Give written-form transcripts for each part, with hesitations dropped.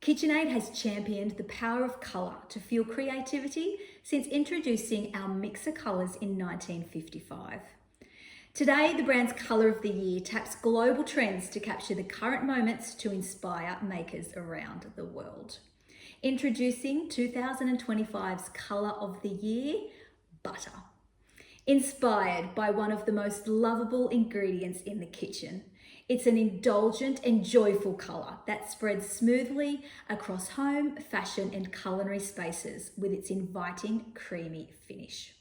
KitchenAid has championed the power of colour to fuel creativity since introducing our mixer colours in 1955. Today, the brand's Colour of the Year taps global trends to capture the current moments to inspire makers around the world. Introducing 2025's Colour of the Year, butter. Inspired by one of the most lovable ingredients in the kitchen, it's an indulgent and joyful colour that spreads smoothly across home, fashion and culinary spaces with its inviting, creamy finish.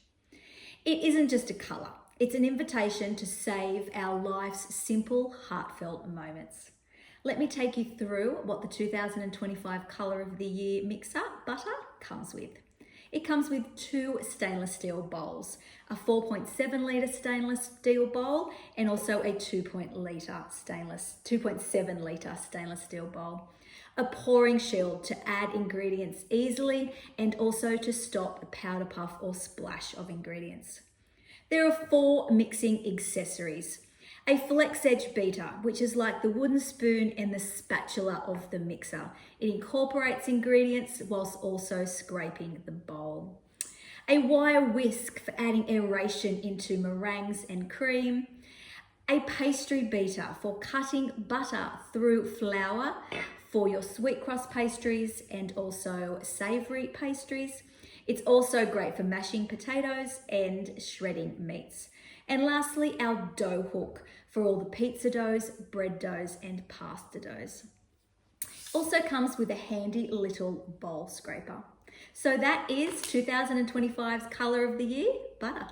It isn't just a colour, it's an invitation to save our life's simple, heartfelt moments. Let me take you through what the 2025 Colour of the Year mixer, butter, comes with. It comes with 2 stainless steel bowls, a 4.7 litre stainless steel bowl and also a 2.7 litre stainless steel bowl. A pouring shield to add ingredients easily and also to stop a powder puff or splash of ingredients. There are 4 mixing accessories. A flex edge beater, which is like the wooden spoon and the spatula of the mixer. It incorporates ingredients whilst also scraping the bowl. A wire whisk for adding aeration into meringues and cream. A pastry beater for cutting butter through flour for your sweet crust pastries and also savoury pastries. It's also great for mashing potatoes and shredding meats. And lastly, our dough hook for all the pizza doughs, bread doughs, and pasta doughs. Also comes with a handy little bowl scraper. So that is 2025's Colour of the Year, butter.